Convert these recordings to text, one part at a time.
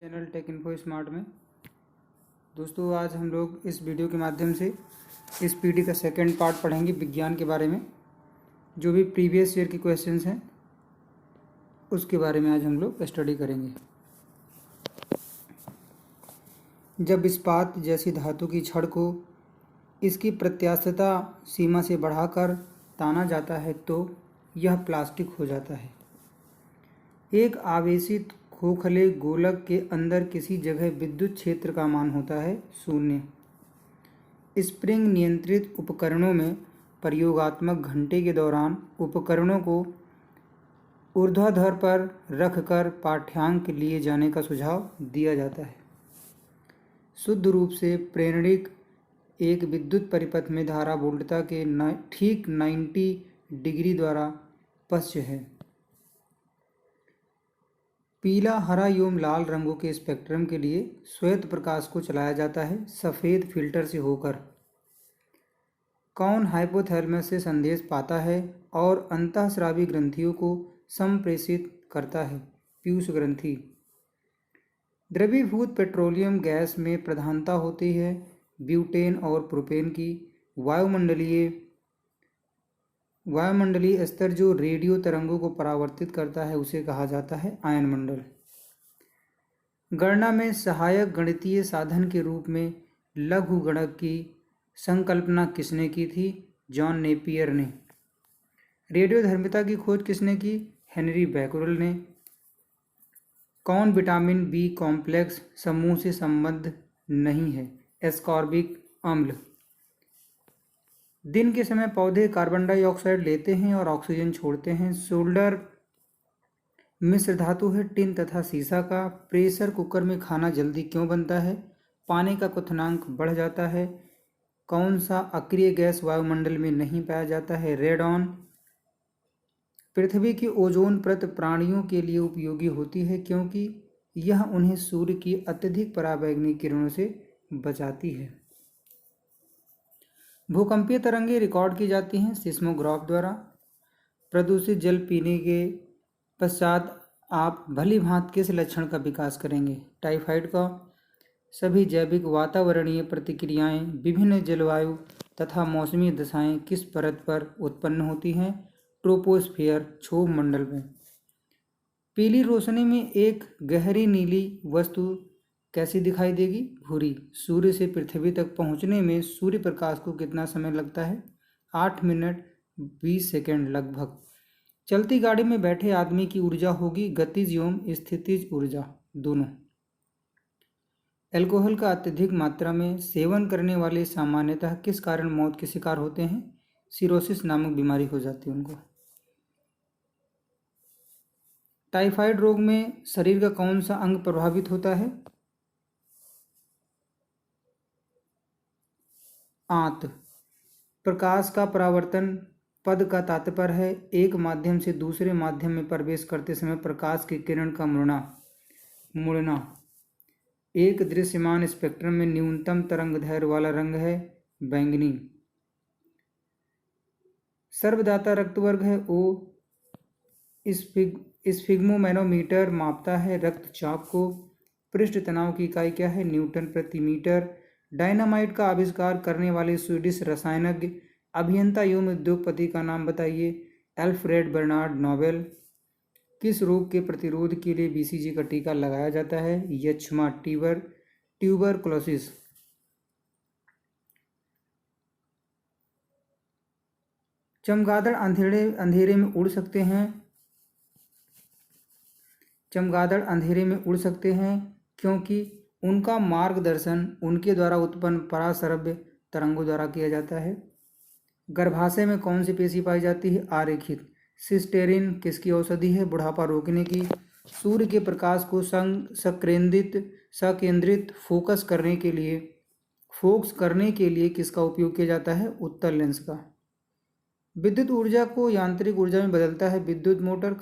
Channel take info smart में। दोस्तों, आज हम लोग इस वीडियो के माध्यम से इस पीडी का सेकंड पार्ट पढ़ेंगे विज्ञान के बारे में। जो भी प्रीवियस ईयर के क्वेश्चंस हैं उसके बारे में आज हम लोग स्टडी करेंगे। जब इस्पात जैसी धातु की छड़ को इसकी प्रत्यास्थता सीमा से बढ़ाकर ताना जाता है तो यह प्लास्टिक हो जाता है। एक आवेशित खोखले गोलक के अंदर किसी जगह विद्युत क्षेत्र का मान होता है 0। स्प्रिंग नियंत्रित उपकरणों में प्रयोगात्मक घंटे के दौरान उपकरणों को ऊर्ध्वाधर पर रखकर पाठ्यांक लिए जाने का सुझाव दिया जाता है। शुद्ध रूप से प्रेरणिक एक विद्युत परिपथ में धारा वोल्टता के ठीक 90 डिग्री द्वारा पश्च है। पीला, हरा एवं लाल रंगों के स्पेक्ट्रम के लिए श्वेत प्रकाश को चलाया जाता है सफ़ेद फिल्टर से होकर। कौन हाइपोथैलेमस से संदेश पाता है और अंतःस्रावी ग्रंथियों को संप्रेषित करता है? पीयूष ग्रंथि। द्रवीभूत पेट्रोलियम गैस में प्रधानता होती है ब्यूटेन और प्रोपेन की। वायुमंडलीय स्तर जो रेडियो तरंगों को परावर्तित करता है उसे कहा जाता है आयन मंडल। गणना में सहायक गणितीय साधन के रूप में लघु गणक की संकल्पना किसने की थी? जॉन नेपियर ने। रेडियोधर्मिता की खोज किसने की? हेनरी बैकरल ने। कौन विटामिन बी कॉम्प्लेक्स समूह से संबद्ध नहीं है? एस्कॉर्बिक अम्ल। दिन के समय पौधे कार्बन डाइऑक्साइड लेते हैं और ऑक्सीजन छोड़ते हैं। सोल्डर मिश्र धातु है टिन तथा सीसा का। प्रेशर कुकर में खाना जल्दी क्यों बनता है? पानी का क्वथनांक बढ़ जाता है। कौन सा अक्रिय गैस वायुमंडल में नहीं पाया जाता है? रेडॉन। पृथ्वी की ओजोन परत प्राणियों के लिए उपयोगी होती है क्योंकि यह उन्हें सूर्य की अत्यधिक पराबैंगनी किरणों से बचाती है। भूकंपीय तरंगें रिकॉर्ड की जाती हैं सिस्मोग्राफ द्वारा। प्रदूषित जल पीने के पश्चात आप भली भांति किस लक्षण का विकास करेंगे? टाइफाइड का। सभी जैविक वातावरणीय प्रतिक्रियाएं विभिन्न जलवायु तथा मौसमी दशाएं किस परत पर उत्पन्न होती हैं? ट्रोपोस्फियर, क्षोभ मंडल में। पीली रोशनी में एक गहरी नीली वस्तु कैसी दिखाई देगी? भूरी। सूर्य से पृथ्वी तक पहुंचने में सूर्य प्रकाश को कितना समय लगता है? 8 मिनट 20 सेकंड लगभग। चलती गाड़ी में बैठे आदमी की ऊर्जा होगी गतिज एवं स्थितिज ऊर्जा दोनों। अल्कोहल का अत्यधिक मात्रा में सेवन करने वाले सामान्यतः किस कारण मौत के शिकार होते हैं? सिरोसिस नामक बीमारी हो जाती है उनको। टाइफाइड रोग में शरीर का कौन सा अंग प्रभावित होता है? आंत। प्रकाश का परावर्तन पद का तात्पर्य है एक माध्यम से दूसरे माध्यम में प्रवेश करते समय प्रकाश की किरण का मुड़ना। एक दृश्यमान स्पेक्ट्रम में न्यूनतम तरंगदैर्घ्य वाला रंग है बैंगनी। सर्वदाता रक्तवर्ग है O। स्फिग्मोमैनोमीटर मापता है रक्तचाप को। पृष्ठ तनाव की इकाई क्या है? न्यूटन प्रति मीटर। डायनामाइट का आविष्कार करने वाले स्वीडिश रसायनज्ञ अभियंता एवं उद्योगपति का नाम बताइए? Alfred Bernard Nobel. किस रोग के प्रतिरोध के लिए बीसीजी का टीका लगाया जाता है? यक्ष्मा, ट्यूबरकुलोसिस। चमगादड़ अंधेरे में उड़ सकते हैं। चमगादड़ अंधेरे में उड़ सकते हैं क्योंकि उनका मार्गदर्शन उनके द्वारा उत्पन्न पराश्रव्य तरंगों द्वारा किया जाता है। गर्भाशय में कौन सी पेशी पाई जाती है? आरेखित। सिस्टेरिन किसकी औषधि है? बुढ़ापा रोकने की। सूर्य के प्रकाश को सकेंद्रित फोकस करने के लिए किसका उपयोग किया जाता है? उत्तल लेंस का। विद्युत ऊर्जा को यांत्रिक ऊर्जा में बदलता है विद्युत मोटर।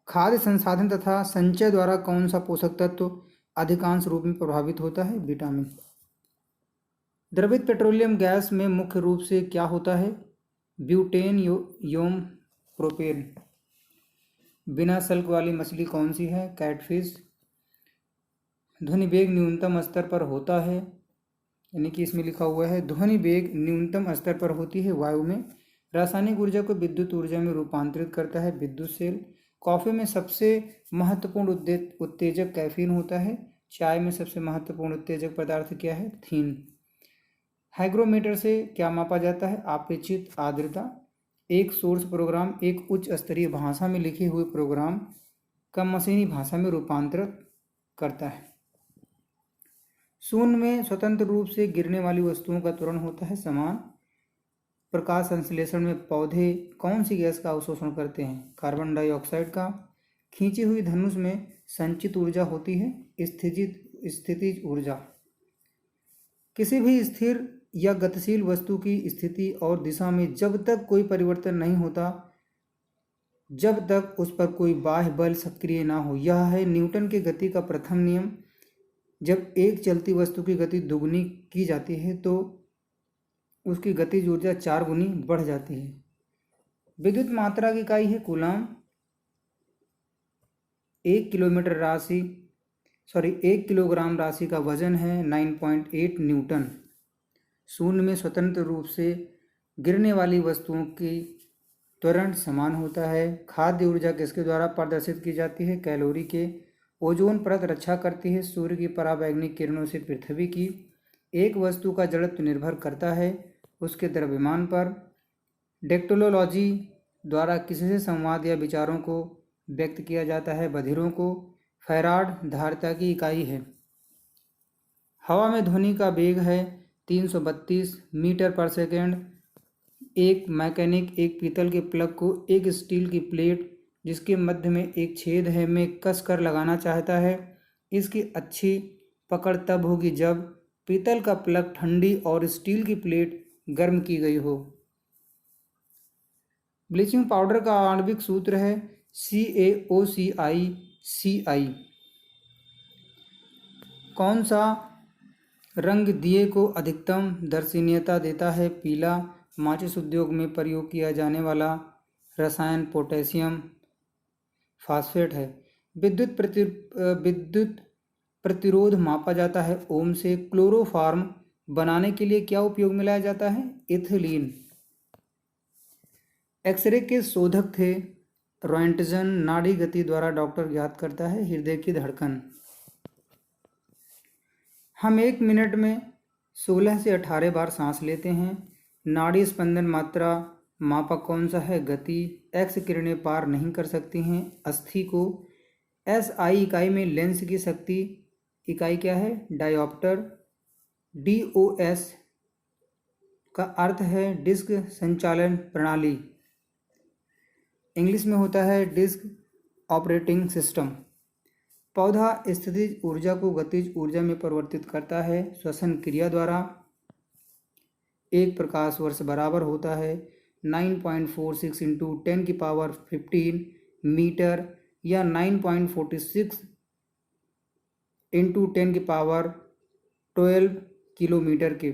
खाद्य संसाधन तथा संचय द्वारा कौन सा पोषक तत्व अधिकांश रूप में प्रभावित होता है? विटामिन। द्रवित पेट्रोलियम गैस में मुख्य रूप से क्या होता है? ब्यूटेन एवं प्रोपेन। बिना सल्क वाली मछली कौन सी है? कैटफिश। ध्वनि वेग न्यूनतम स्तर पर होता है, यानी कि इसमें लिखा हुआ है ध्वनि वेग न्यूनतम स्तर पर होती है वायु में। रासायनिक ऊर्जा को विद्युत ऊर्जा में रूपांतरित करता है विद्युत सेल। कॉफी में सबसे महत्वपूर्ण उत्तेजक कैफीन होता है। चाय में सबसे महत्वपूर्ण उत्तेजक पदार्थ क्या है? थीन। हाइग्रोमीटर से क्या मापा जाता है? अपेक्षित आर्द्रता। एक सोर्स प्रोग्राम एक उच्च स्तरीय भाषा में लिखे हुए प्रोग्राम का मशीनी भाषा में रूपांतरित करता है। शून्य में स्वतंत्र रूप से गिरने वाली वस्तुओं का त्वरण होता है समान। प्रकाश संश्लेषण में पौधे कौन सी गैस का अवशोषण करते हैं? कार्बन डाइऑक्साइड का। खींची हुई धनुष में संचित ऊर्जा होती है स्थितिज ऊर्जा। किसी भी स्थिर या गतिशील वस्तु की स्थिति और दिशा में जब तक कोई परिवर्तन नहीं होता, जब तक उस पर कोई बाह्य बल सक्रिय ना हो। यह है न्यूटन के गति का प्रथम नियम। जब एक चलती वस्तु की गति दुगुनी की जाती है तो उसकी गतिज ऊर्जा 4 गुनी बढ़ जाती है। विद्युत मात्रा की इकाई है कूलाम। 1 किलोग्राम राशि का वजन है 9.8 न्यूटन। शून्य में स्वतंत्र रूप से गिरने वाली वस्तुओं की त्वरण समान होता है। खाद्य ऊर्जा किसके द्वारा प्रदर्शित की जाती है? कैलोरी के। ओजोन परत रक्षा करती है सूर्य की पराबैंगनी किरणों से पृथ्वी की। एक वस्तु का जड़त्व निर्भर करता है उसके द्रव्यमान पर। डेक्टोलॉजी द्वारा किससे संवाद या विचारों को व्यक्त किया जाता है? बधिरों को। फैराड धारिता की इकाई है। हवा में ध्वनि का वेग है 332 मीटर पर सेकेंड। एक मैकेनिक एक पीतल के प्लग को एक स्टील की प्लेट जिसके मध्य में एक छेद है में कस कर लगाना चाहता है। इसकी अच्छी पकड़ तब होगी जब पीतल का प्लग ठंडी और स्टील की प्लेट गर्म की गई हो। ब्लीचिंग पाउडर का आणविक सूत्र है CaOCl। कौन सा रंग दिए को अधिकतम दर्शनीयता देता है? पीला। माचिस उद्योग में प्रयोग किया जाने वाला रसायन पोटेशियम फास्फेट है। विद्युत प्रतिरोध मापा जाता है ओम से। क्लोरोफॉर्म बनाने के लिए क्या उपयोग में लाया जाता है? इथिलीन। एक्सरे के शोधक थे रॉयंटजन। नाड़ी गति द्वारा डॉक्टर ज्ञात करता है हृदय की धड़कन। हम 1 मिनट में 16 से 18 बार सांस लेते हैं। नाड़ी स्पंदन मात्रा मापक कौन सा है? गति। एक्स किरणें पार नहीं कर सकती हैं अस्थि को। SI इकाई में लेंस की शक्ति इकाई क्या है? डायोप्टर। DOS का अर्थ है डिस्क संचालन प्रणाली। इंग्लिश में होता है डिस्क ऑपरेटिंग सिस्टम। पौधा स्थितिज ऊर्जा को गतिज ऊर्जा में परिवर्तित करता है श्वसन क्रिया द्वारा। एक प्रकाश वर्ष बराबर होता है 9.46 इंटू 10⁻15 मीटर या 9.46 इंटू 10⁻12 किलोमीटर के।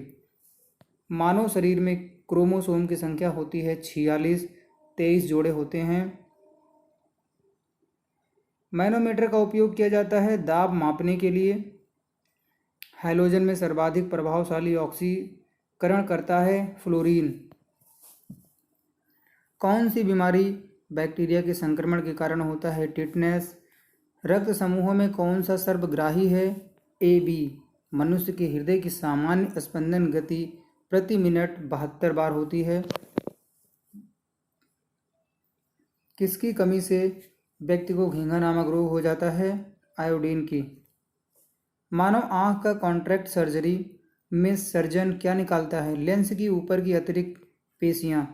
मानव शरीर में क्रोमोसोम की संख्या होती है 46। 23 जोड़े होते हैं। मैनोमीटर का उपयोग किया जाता है दाब मापने के लिए। हैलोजन में सर्वाधिक प्रभावशाली ऑक्सीकरण करता है फ्लोरीन। कौन सी बीमारी बैक्टीरिया के संक्रमण के कारण होता है? टिटनेस। रक्त समूहों में कौन सा सर्वग्राही है? AB। मनुष्य के हृदय की सामान्य स्पंदन गति प्रति मिनट 72 बार होती है। किसकी कमी से व्यक्ति को घींघा नामक रोग हो जाता है? आयोडीन की। मानव आंख का कॉन्ट्रैक्ट सर्जरी में सर्जन क्या निकालता है? लेंस की ऊपर की अतिरिक्त पेशियां।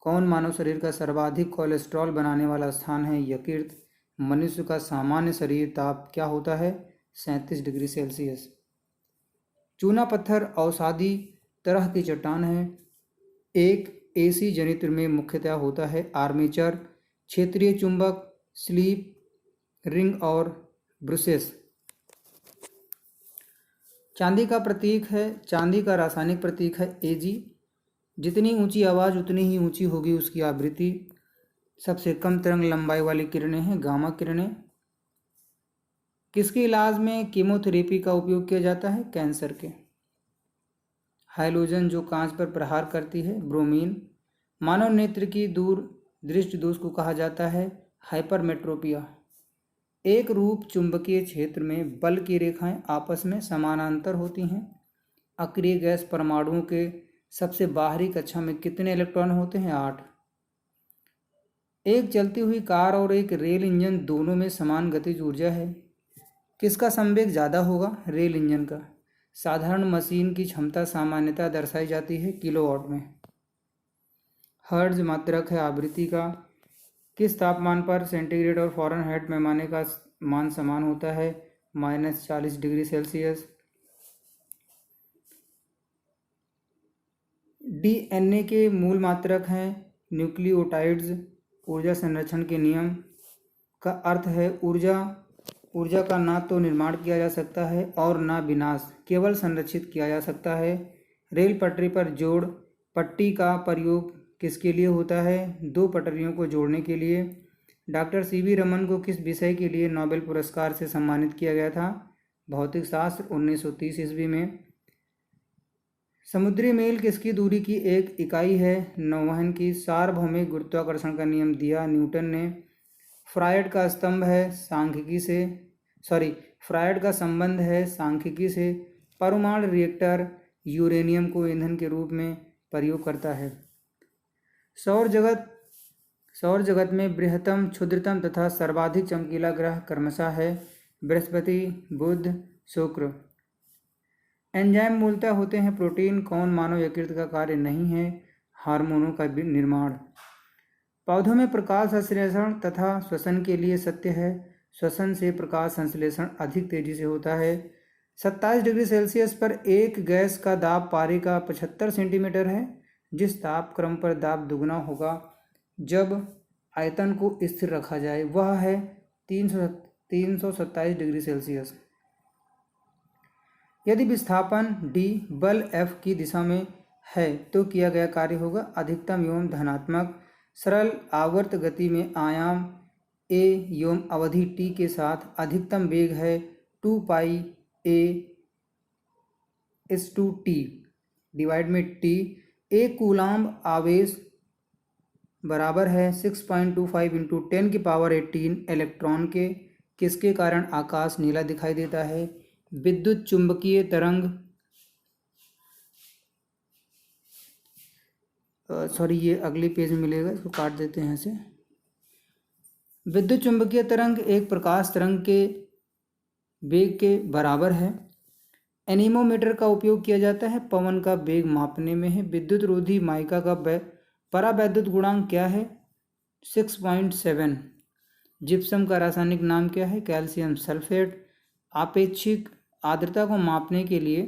कौन मानव शरीर का सर्वाधिक कोलेस्ट्रॉल बनाने वाला स्थान है? यकृत। मनुष्य का सामान्य शरीर ताप क्या होता है? 37 डिग्री सेल्सियस। चूना पत्थर औषधि तरह की चट्टान है। एक AC जनित्र में मुख्यतः होता है आर्मेचर, क्षेत्रीय चुंबक, स्लीप रिंग और ब्रुसेस। चांदी का रासायनिक प्रतीक है Ag। जितनी ऊंची आवाज़ उतनी ही ऊंची होगी उसकी आवृत्ति। सबसे कम तरंग लंबाई वाली किरणें हैं गामा किरणें। किसके इलाज में कीमोथेरेपी का उपयोग किया जाता है? कैंसर के। हाइलोजन जो कांच पर प्रहार करती है, ब्रोमीन। मानव नेत्र की दूर दृष्टि दोष को कहा जाता है हाइपरमेट्रोपिया। एक रूप चुंबकीय क्षेत्र में बल की रेखाएं आपस में समानांतर होती हैं। अक्रिय गैस परमाणुओं के सबसे बाहरी कक्षा में कितने इलेक्ट्रॉन होते हैं? 8। एक चलती हुई कार और एक रेल इंजन दोनों में समान गतिज ऊर्जा है। किसका संवेग ज़्यादा होगा? रेल इंजन का। साधारण मशीन की क्षमता सामान्यतः दर्शाई जाती है किलोवाट में। हर्ट्ज मात्रक है आवृत्ति का। किस तापमान पर सेंटीग्रेड और फ़ारेनहाइट पैमाने का मान समान होता है? -40 डिग्री सेल्सियस। डीएनए के मूल मात्रक हैं न्यूक्लियोटाइड्स। ऊर्जा संरक्षण के नियम का अर्थ है ऊर्जा का ना तो निर्माण किया जा सकता है और ना विनाश, केवल संरक्षित किया जा सकता है। रेल पटरी पर जोड़ पट्टी का प्रयोग किसके लिए होता है? 2 पटरियों को जोड़ने के लिए। डॉक्टर सीवी रमन को किस विषय के लिए नोबेल पुरस्कार से सम्मानित किया गया था? भौतिक शास्त्र, 1930 ईस्वी में। समुद्री मील किसकी दूरी की एक इकाई है? नौवहन की। सार्वभौमिक गुरुत्वाकर्षण का नियम दिया न्यूटन ने। फ्रायड का स्तंभ है सांख्यिकी से फ्रायड का संबंध है सांख्यिकी से। परमाणु रिएक्टर यूरेनियम को ईंधन के रूप में प्रयोग करता है। सौर जगत में बृहत्तम, क्षुद्रतम तथा सर्वाधिक चमकीला ग्रह क्रमशः है बृहस्पति, बुध, शुक्र। एंजाइम मूलतः होते हैं प्रोटीन। कौन मानव यकृत का कार्य नहीं है? हार्मोनों का निर्माण। पौधों में प्रकाश संश्लेषण तथा श्वसन के लिए सत्य है। श्वसन से प्रकाश संश्लेषण अधिक तेजी से होता है। 27 डिग्री सेल्सियस पर एक गैस का दाब पारे का 75 सेंटीमीटर है। जिस ताप क्रम पर दाब दुगना होगा जब आयतन को स्थिर रखा जाए वह है 327 डिग्री सेल्सियस। यदि विस्थापन d बल F की दिशा में है तो किया गया कार्य होगा अधिकतम एवं धनात्मक। सरल आवर्त गति में आयाम a एवं अवधि t के साथ अधिकतम वेग है 2 पाई a is to t divide में t। एक कूलाम्ब आवेश बराबर है 6.25 इंटू 10⁻18 इलेक्ट्रॉन के। किसके कारण आकाश नीला दिखाई देता है? विद्युत चुंबकीय तरंग ये अगले पेज में मिलेगा, इसको काट देते हैं ऐसे। विद्युत चुंबकीय तरंग एक प्रकाश तरंग के वेग के बराबर है। एनीमोमीटर का उपयोग किया जाता है पवन का वेग मापने में है। विद्युत रोधी माइका का परावैद्युत गुणांक क्या है? 6.7। जिप्सम का रासायनिक नाम क्या है? Calcium sulphate. आपेक्षिक आर्द्रता को मापने के लिए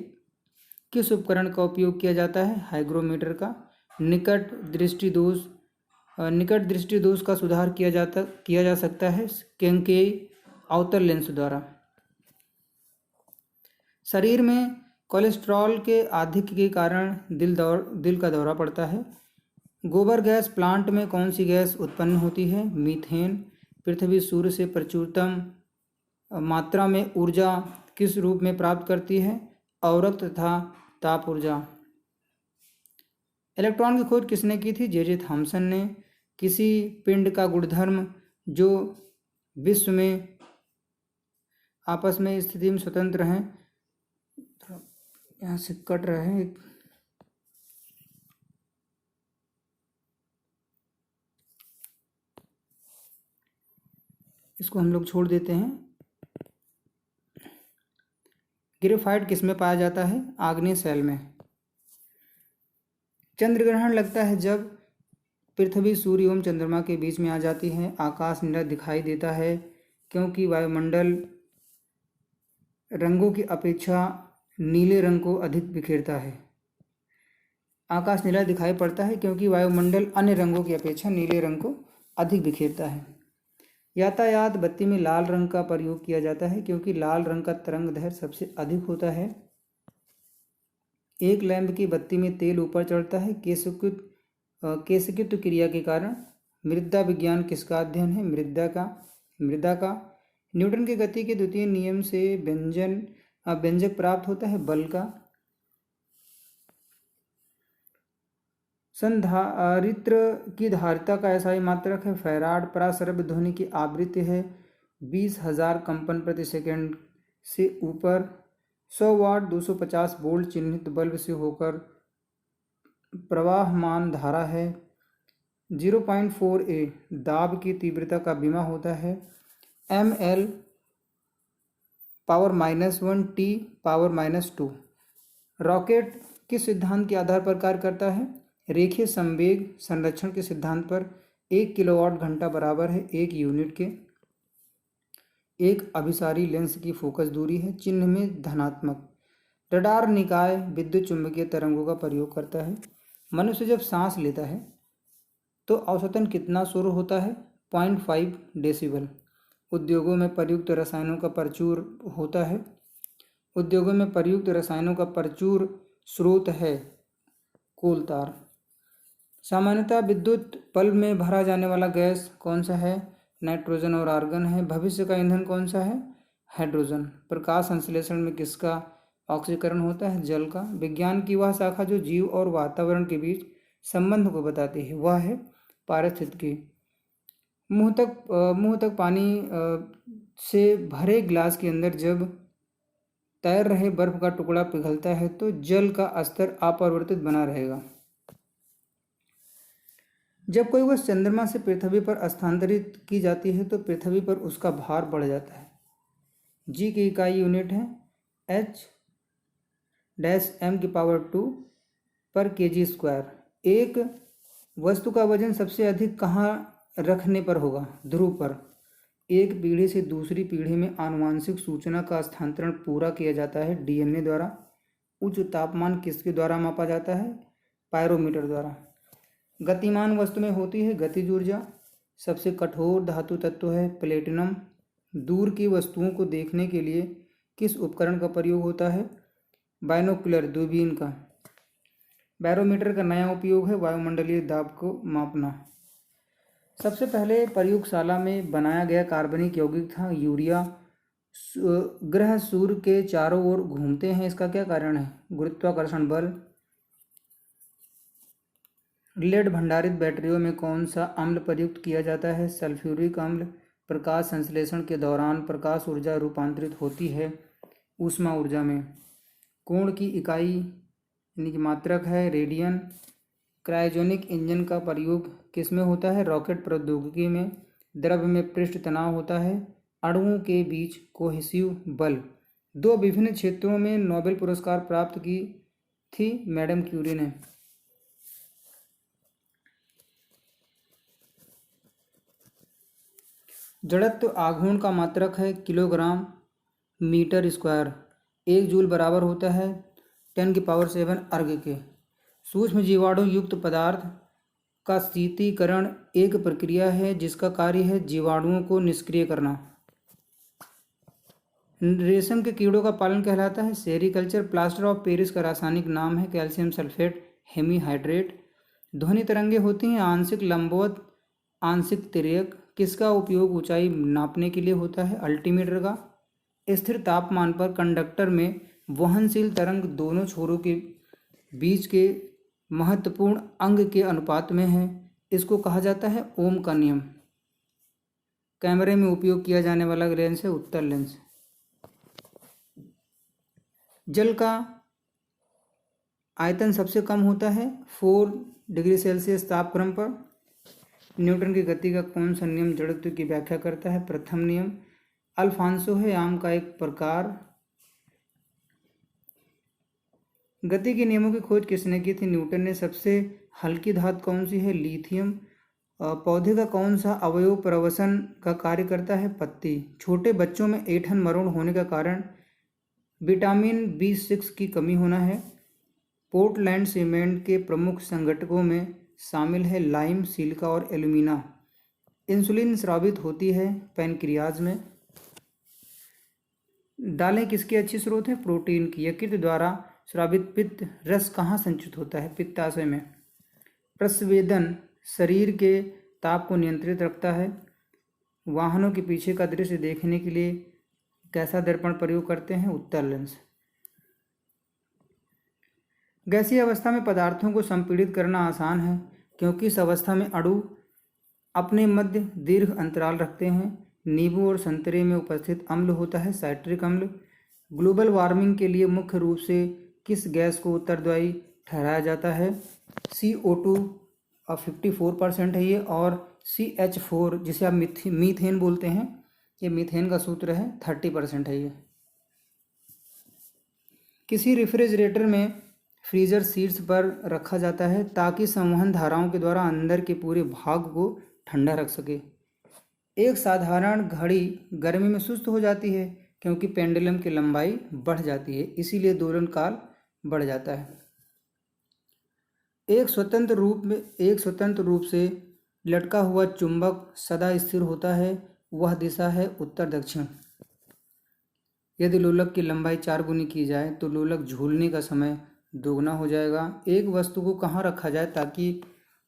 किस उपकरण का उपयोग किया जाता है? हाइग्रोमीटर का। निकट दृष्टि दोष का सुधार किया जा सकता है केंकेई अवतल लेंस द्वारा। शरीर में कोलेस्ट्रॉल के आधिक्य के कारण दिल का दौरा पड़ता है। गोबर गैस प्लांट में कौन सी गैस उत्पन्न होती है? मीथेन। पृथ्वी सूर्य से प्रचुरतम मात्रा में ऊर्जा किस रूप में प्राप्त करती है? अवरक्त तथा ताप ऊर्जा। इलेक्ट्रॉन की खोज किसने की थी? जे थॉमसन ने। किसी पिंड का गुणधर्म जो विश्व में आपस में स्थिति में स्वतंत्र हैं, यहाँ से कट रहे हैं, इसको हम लोग छोड़ देते हैं। ग्रेफाइट किस में पाया जाता है? आग्नेय शैल में। चंद्र ग्रहण लगता है जब पृथ्वी सूर्य एवं चंद्रमा के बीच में आ जाती है। आकाश नीला दिखाई देता है क्योंकि वायुमंडल रंगों की अपेक्षा नीले रंग को अधिक बिखेरता है। आकाश नीला दिखाई पड़ता है क्योंकि वायुमंडल अन्य रंगों की अपेक्षा नीले रंग को अधिक बिखेरता है। यातायात बत्ती में लाल रंग का प्रयोग किया जाता है क्योंकि लाल रंग का तरंग दैर्ध्य सबसे अधिक होता है। एक लैंप की बत्ती में तेल ऊपर चढ़ता है केशकृत क्रिया के कारण। मृदा विज्ञान किसका अध्ययन है? मृदा का। न्यूटन के गति के द्वितीय नियम से व्यंजक प्राप्त होता है? बल का। संधारित्र की धारिता का एसआई मात्रक है? फैराड। पराश्रव्य ध्वनि की आवृत्ति है 20,000 कंपन प्रति सेकंड से ऊपर। 100 वाट 250 वोल्ट चिन्हित बल्ब से होकर प्रवाहमान धारा है। 0.4 A दाब की तीव्रता का बीमा होता है। ml power -1 T power -2। Rocket किस सिद्धांत के आधार पर कार्य करता है? रेखीय संवेग संरक्षण के सिद्धांत पर। 1 किलोवाट घंटा बराबर है 1 यूनिट के। एक अभिसारी लेंस की फोकस दूरी है चिन्ह में धनात्मक। रडार निकाय विद्युत चुंबकीय तरंगों का प्रयोग करता है। मनुष्य जब सांस लेता है तो औसतन कितना शोर होता है? 0.5 डेसिबल। उद्योगों में प्रयुक्त रसायनों का प्रचुर होता है। उद्योगों में प्रयुक्त रसायनों का प्रचुर स्रोत है कोल तार। सामान्यतः विद्युत बल्ब में भरा जाने वाला गैस कौन सा है? नाइट्रोजन और आर्गन है। भविष्य का ईंधन कौन सा है? हाइड्रोजन। प्रकाश संश्लेषण में किसका ऑक्सीकरण होता है? जल का। विज्ञान की वह शाखा जो जीव और वातावरण के बीच संबंध को बताती है वह है पारिस्थितिकी। मुंह तक पानी से भरे ग्लास के अंदर जब तैर रहे बर्फ का टुकड़ा पिघलता है तो जल का स्तर अपरिवर्तित बना रहेगा। जब कोई वस्तु चंद्रमा से पृथ्वी पर स्थानांतरित की जाती है तो पृथ्वी पर उसका भार बढ़ जाता है। जी की इकाई यूनिट है H-m⁻² पर kg²। एक वस्तु का वजन सबसे अधिक कहाँ रखने पर होगा? ध्रुव पर। एक पीढ़ी से दूसरी पीढ़ी में आनुवांशिक सूचना का स्थानांतरण पूरा किया जाता है डीएनए द्वारा। उच्च तापमान किसके द्वारा मापा जाता है? पायरोमीटर द्वारा। गतिमान वस्तु में होती है गतिज ऊर्जा। सबसे कठोर धातु तत्व है प्लेटिनम। दूर की वस्तुओं को देखने के लिए किस उपकरण का प्रयोग होता है? बाइनोकुलर दूरबीन का। बैरोमीटर का नया उपयोग है वायुमंडलीय दाब को मापना। सबसे पहले प्रयोगशाला में बनाया गया कार्बनिक यौगिक था यूरिया। ग्रह सूर्य के चारों ओर घूमते हैं, इसका क्या कारण है? गुरुत्वाकर्षण बल। लेड भंडारित बैटरियों में कौन सा अम्ल प्रयुक्त किया जाता है? सल्फ्यूरिक अम्ल। प्रकाश संश्लेषण के दौरान प्रकाश ऊर्जा रूपांतरित होती है ऊष्मा ऊर्जा में। कोण की इकाई यानी कि मात्रक है रेडियन। क्रायोजेनिक इंजन का प्रयोग किसमें होता है? रॉकेट प्रौद्योगिकी में। द्रव में पृष्ठ तनाव होता है अणुओं के बीच कोहेसिव बल। दो विभिन्न क्षेत्रों में नोबेल पुरस्कार प्राप्त की थी मैडम क्यूरी ने। जड़त्व आघूर्ण का मात्रक है किलोग्राम मीटर स्क्वायर। 1 जूल बराबर होता है 10⁷ अर्ग के। सूक्ष्म जीवाणु युक्त पदार्थ का शीतीकरण एक प्रक्रिया है जिसका कार्य है जीवाणुओं को निष्क्रिय करना। रेशम के कीड़ों का पालन कहलाता है सेरीकल्चर। प्लास्टर ऑफ पेरिस का रासायनिक नाम है कैल्शियम सल्फेट हेमीहाइड्रेट। ध्वनि तरंगे होती हैं आंशिक लंबवत आंशिक तिर्यक। किसका उपयोग ऊंचाई नापने के लिए होता है? अल्टीमीटर का। स्थिर तापमान पर कंडक्टर में वहनशील तरंग दोनों छोरों के बीच के महत्वपूर्ण अंग के अनुपात में है, इसको कहा जाता है ओम का नियम। कैमरे में उपयोग किया जाने वाला लेंस है उत्तल लेंस। जल का आयतन सबसे कम होता है 4 डिग्री सेल्सियस तापक्रम पर। न्यूटन की गति का कौन सा नियम जड़त्व की व्याख्या करता है? प्रथम नियम। अल्फांसो है आम का एक प्रकार। गति के नियमों की खोज किसने की थी? न्यूटन ने। सबसे हल्की धातु कौन सी है? लिथियम। पौधे का कौन सा अवयव प्रवसन का कार्य करता है? पत्ती। छोटे बच्चों में ऐंठन मरोड़ होने का कारण विटामिन B6 की कमी होना है। पोर्टलैंड सीमेंट के प्रमुख संघटकों में शामिल है लाइम, सिलिका और एल्यूमिना। इंसुलिन स्रावित होती है पैनक्रियाज में। दालें किसके अच्छे स्रोत हैं? प्रोटीन की। यकृत द्वारा स्रावित पित्त रस कहाँ संचित होता है? पित्ताशय में। प्रस्वेदन शरीर के ताप को नियंत्रित रखता है। वाहनों के पीछे का दृश्य देखने के लिए कैसा दर्पण प्रयोग करते हैं? उत्तल लेंस। गैसीय अवस्था में पदार्थों को संपीड़ित करना आसान है क्योंकि इस अवस्था में अणु अपने मध्य दीर्घ अंतराल रखते हैं। नींबू और संतरे में उपस्थित अम्ल होता है साइट्रिक अम्ल। ग्लोबल वार्मिंग के लिए मुख्य रूप से किस गैस को उत्तरदायी ठहराया जाता है? CO2 54% है ये, और CH4 जिसे आप मीथेन बोलते हैं, ये मीथेन का सूत्र है, 30% है ये। किसी रेफ्रिजरेटर में फ्रीजर शीर्ष पर रखा जाता है ताकि संवहन धाराओं के द्वारा अंदर के पूरे भाग को ठंडा रख सके। एक साधारण घड़ी गर्मी में सुस्त हो जाती है क्योंकि पेंडुलम की लंबाई बढ़ जाती है, इसीलिए दोलन काल बढ़ जाता है। एक स्वतंत्र रूप से लटका हुआ चुंबक सदा स्थिर होता है, वह दिशा है उत्तर दक्षिण। यदि लोलक की लंबाई 4 गुनी की जाए तो लोलक झूलने का समय दोगुना हो जाएगा। एक वस्तु को कहाँ रखा जाए ताकि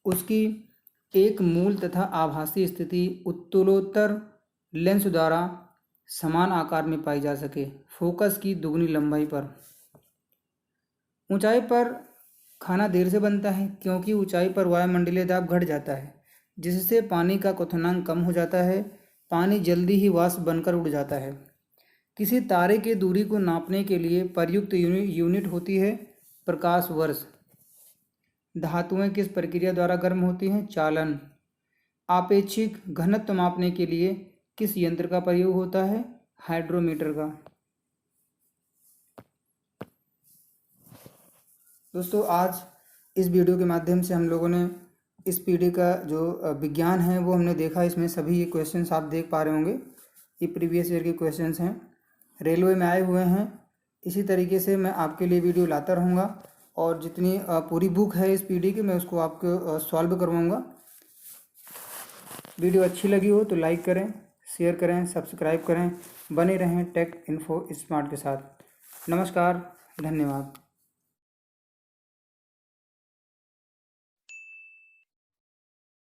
उसकी एक मूल तथा आभासी स्थिति उत्तरोत्तर लेंस द्वारा समान आकार में पाई जा सके? फोकस की दुगनी लंबाई पर। ऊंचाई पर खाना देर से बनता है क्योंकि ऊंचाई पर वायुमंडलीय दाब घट जाता है, जिससे पानी का क्वथनांक कम हो जाता है। पानी जल्दी ही वाष्प बनकर उड़ जाता है। किसी तारे की दूरी को नापने के लिए प्रयुक्त यूनिट होती है प्रकाश वर्ष। धातुएं किस प्रक्रिया द्वारा गर्म होती हैं? चालन। आपेक्षिक घनत्व मापने के लिए किस यंत्र का प्रयोग होता है? हाइड्रोमीटर का। दोस्तों, आज इस वीडियो के माध्यम से हम लोगों ने इस पीढ़ी का जो विज्ञान है वो हमने देखा। इसमें सभी ये क्वेश्चंस आप देख पा रहे होंगे, ये प्रीवियस ईयर के क्वेश्चंस हैं, रेलवे में आए हुए हैं। इसी तरीके से मैं आपके लिए वीडियो लाता रहूँगा और जितनी पूरी बुक है इस पीढ़ी की मैं उसको आपको सॉल्व करवाऊँगा। वीडियो अच्छी लगी हो तो लाइक करें, शेयर करें, सब्सक्राइब करें। बने रहें टेक इन्फो स्मार्ट के साथ। नमस्कार, धन्यवाद।